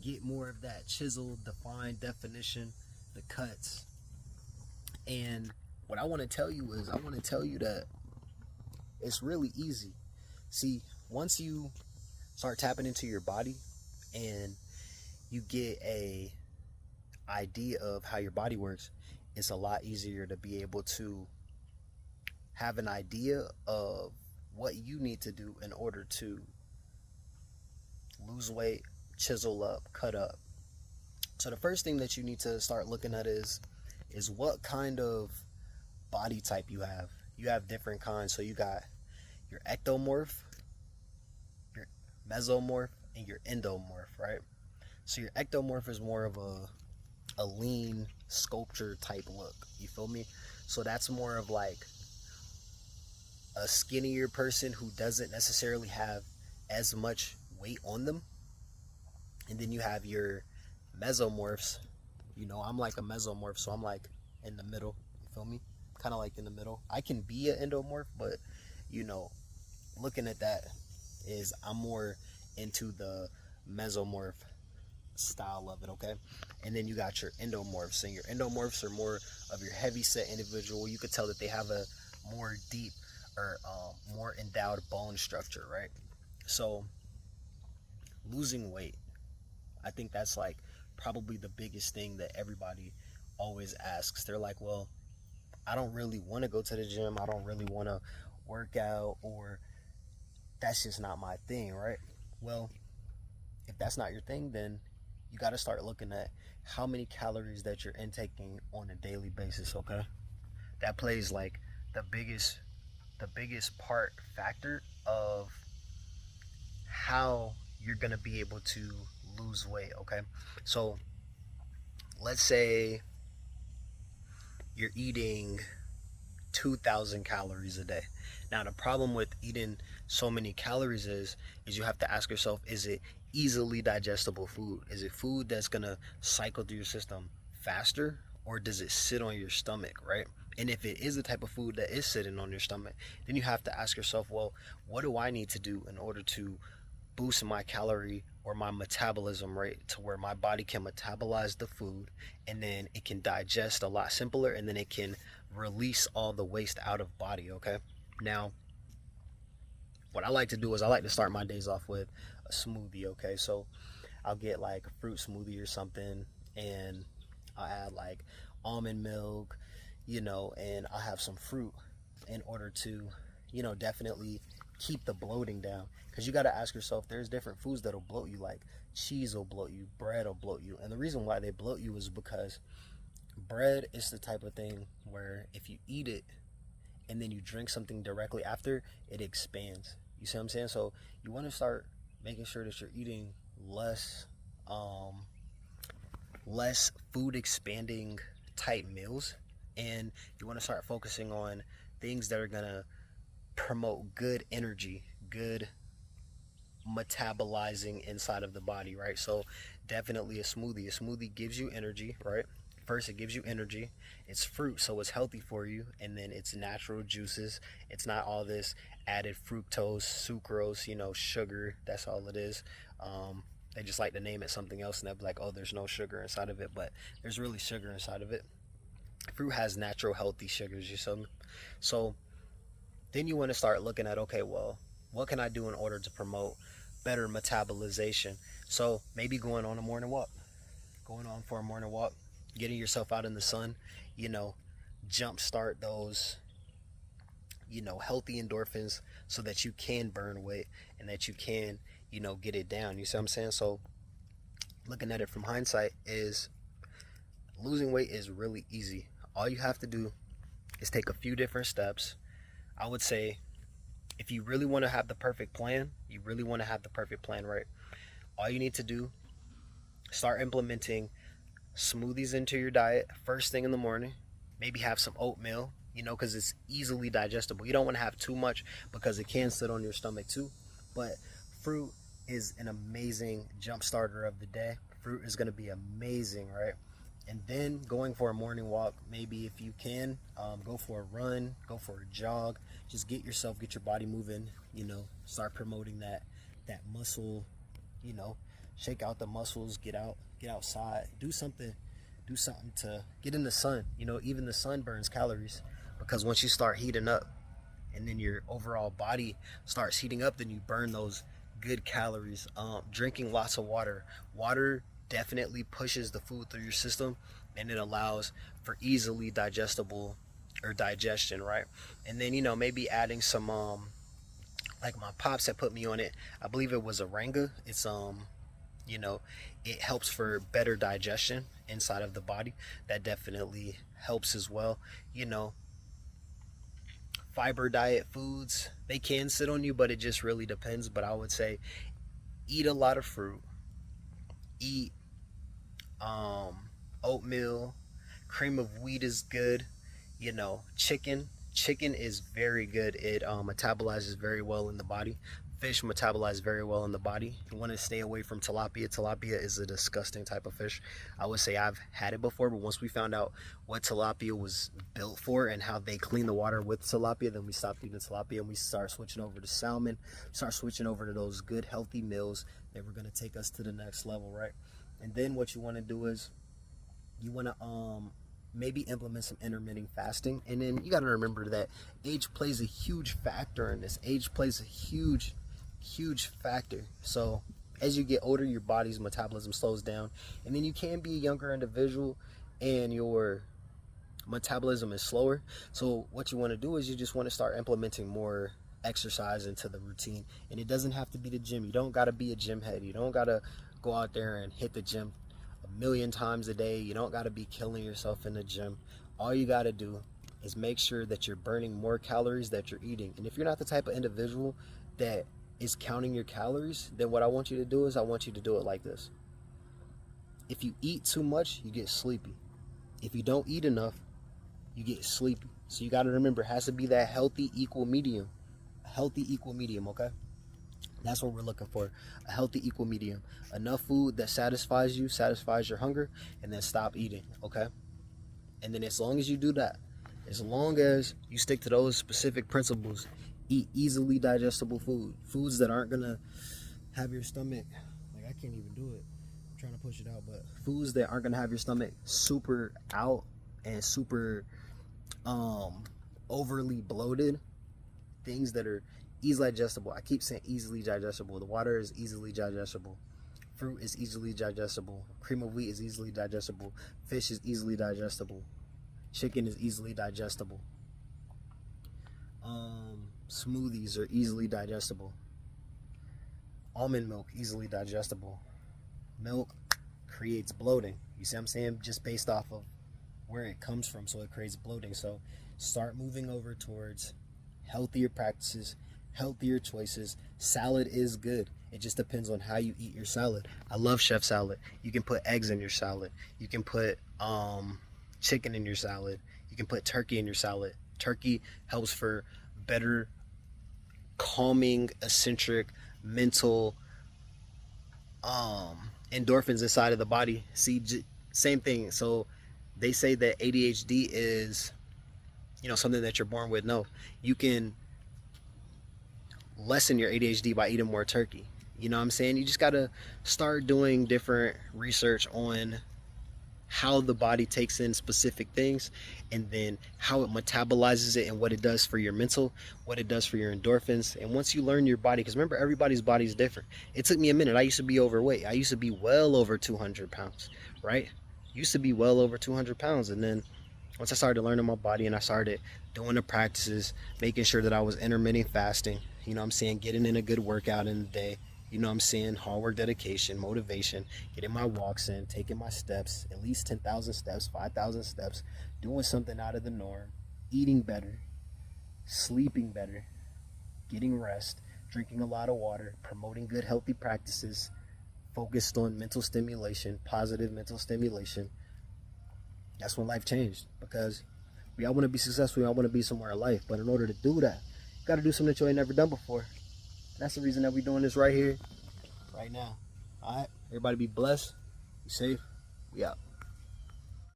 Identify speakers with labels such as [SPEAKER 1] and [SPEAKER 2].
[SPEAKER 1] get more of that chiseled, defined definition, the cuts. And what I want to tell you is, I want to tell you that it's really easy. See, once you start tapping into your body and you get a idea of how your body works, it's a lot easier to be able to have an idea of what you need to do in order to lose weight, chisel up, cut up. So the first thing that you need to start looking at is what kind of body type you have. You have different kinds. So you got your ectomorph, your mesomorph, and your endomorph, right? So your ectomorph is more of a lean sculpture type look. You feel me? So that's more of like a skinnier person who doesn't necessarily have as much weight on them. And then you have your mesomorphs. You know, I'm like a mesomorph, so I'm like in the middle. You feel me? Kind of like in the middle. I can be an endomorph, but you know, looking at that is I'm more into the mesomorph style of it, okay? And then you got your endomorphs, and your endomorphs are more of your heavy set individual. You could tell that they have a more deep or more endowed bone structure, right? So losing weight, I think that's like probably the biggest thing that everybody always asks. They're like, well, I don't really want to go to the gym, I don't really want to work out, or that's just not my thing, right? Well, if that's not your thing, then you got to start looking at how many calories that you're intaking on a daily basis, okay? That plays like the biggest factor of how you're going to be able to lose weight, okay? So let's say you're eating 2,000 calories a day. Now the problem with eating so many calories is you have to ask yourself, is it easily digestible food? Is it food that's gonna cycle through your system faster, or does it sit on your stomach, right? And if it is the type of food that is sitting on your stomach, then you have to ask yourself, well, what do I need to do in order to boost my calorie or my metabolism rate to where my body can metabolize the food, and then it can digest a lot simpler, and then it can release all the waste out of body, okay? Now, what I like to do is I like to start my days off with a smoothie, okay? So I'll get like a fruit smoothie or something, and I'll add like almond milk, you know, and I'll have some fruit in order to, you know, definitely keep the bloating down. Because you got to ask yourself, there's different foods that'll bloat you, like cheese will bloat you, bread will bloat you. And the reason why they bloat you is because bread is the type of thing where if you eat it and then you drink something directly after, it expands. You see what I'm saying? So you want to start making sure that you're eating less less food expanding type meals, and you want to start focusing on things that are going to promote good energy, good metabolizing inside of the body, right? So definitely a smoothie. A smoothie gives you energy, right? First, it gives you energy. It's fruit, so it's healthy for you, and then it's natural juices. It's not all this added fructose, sucrose, you know, sugar. That's all it is. They just like to name it something else, and they'll be like, oh, there's no sugar inside of it, but there's really sugar inside of it. Fruit has natural healthy sugars, you see. So then you want to start looking at, okay, well, what can I do in order to promote better metabolization? So maybe going on for a morning walk, getting yourself out in the sun, you know, jumpstart those, you know, healthy endorphins so that you can burn weight and that you can, you know, get it down. You see what I'm saying? So looking at it from hindsight is losing weight is really easy. All you have to do is take a few different steps. I would say if you really want to have the perfect plan, right? All you need to do, start implementing smoothies into your diet first thing in the morning. Maybe have some oatmeal, you know, because it's easily digestible. You don't want to have too much because it can sit on your stomach too. But fruit is an amazing jump starter of the day. Fruit is going to be amazing, right? And then going for a morning walk, maybe if you can, go for a run, go for a jog. Just get your body moving, you know, start promoting that muscle, you know, shake out the muscles, get outside, do something to get in the sun. You know, even the sun burns calories, because once you start heating up and then your overall body starts heating up, then you burn those good calories. Drinking lots of water. Water definitely pushes the food through your system, and it allows for easily digestible or digestion, right? And then, you know, maybe adding some like my pops had put me on it. I believe it was Aranga. It's you know, it helps for better digestion inside of the body. That definitely helps as well. You know, fiber diet foods, they can sit on you, but it just really depends. But I would say eat a lot of fruit, eat oatmeal, cream of wheat is good. You know, chicken is very good. It metabolizes very well in the body. Fish metabolize very well in the body. You want to stay away from tilapia. Tilapia is a disgusting type of fish. I would say I've had it before, but once we found out what tilapia was built for and how they clean the water with tilapia, then we stopped eating tilapia and we start switching over to salmon, start switching over to those good healthy meals that were going to take us to the next level, right? And then what you want to do is you want to maybe implement some intermittent fasting. And then you got to remember that age plays a huge factor in this. Age plays a huge factor. So as you get older, your body's metabolism slows down, and then you can be a younger individual and your metabolism is slower. So what you want to do is you just want to start implementing more exercise into the routine. And it doesn't have to be the gym. You don't got to be a gym head. You don't got to go out there and hit the gym a million times a day. You don't got to be killing yourself in the gym. All you got to do is make sure that you're burning more calories that you're eating. And if you're not the type of individual that is counting your calories, then what I want you to do is I want you to do it like this. If you eat too much, you get sleepy. If you don't eat enough, you get sleepy. So you got to remember, it has to be that healthy equal medium. A healthy equal medium, okay? That's what we're looking for. A healthy equal medium. Enough food that satisfies you, satisfies your hunger, and then stop eating, okay? And then as long as you do that, as long as you stick to those specific principles, eat easily digestible foods that aren't gonna have your stomach, like I can't even do it, I'm trying to push it out, but foods that aren't gonna have your stomach super out and super overly bloated, things that are easily digestible. I keep saying easily digestible. The water is easily digestible, fruit is easily digestible, cream of wheat is easily digestible, fish is easily digestible, chicken is easily digestible, smoothies are easily digestible, almond milk easily digestible. Milk creates bloating, you see what I'm saying, just based off of where it comes from, so it creates bloating. So start moving over towards healthier practices, healthier choices. Salad is good, it just depends on how you eat your salad. I love chef salad. You can put eggs in your salad, you can put chicken in your salad, you can put turkey in your salad. Turkey helps for better calming, eccentric, mental endorphins inside of the body. See, same thing. So they say that ADHD is, you know, something that you're born with. No, you can lessen your ADHD by eating more turkey. You know what I'm saying? You just got to start doing different research on how the body takes in specific things, and then how it metabolizes it and what it does for your mental, what it does for your endorphins. And once you learn your body, because remember, everybody's body is different. It took me a minute. I used to be overweight. I used to be well over 200 pounds, right? Used to be well over 200 pounds. And then once I started learning my body and I started doing the practices, making sure that I was intermittent fasting, you know what I'm saying, getting in a good workout in the day, you know what I'm saying, hard work, dedication, motivation, getting my walks in, taking my steps, at least 10,000 steps, 5,000 steps, doing something out of the norm, eating better, sleeping better, getting rest, drinking a lot of water, promoting good healthy practices, focused on mental stimulation, positive mental stimulation. That's when life changed, because we all want to be successful, we all want to be somewhere in life, but in order to do that, you got to do something that you ain't never done before. That's the reason that we're doing this right here, right now. All right, everybody be blessed, be safe, we out.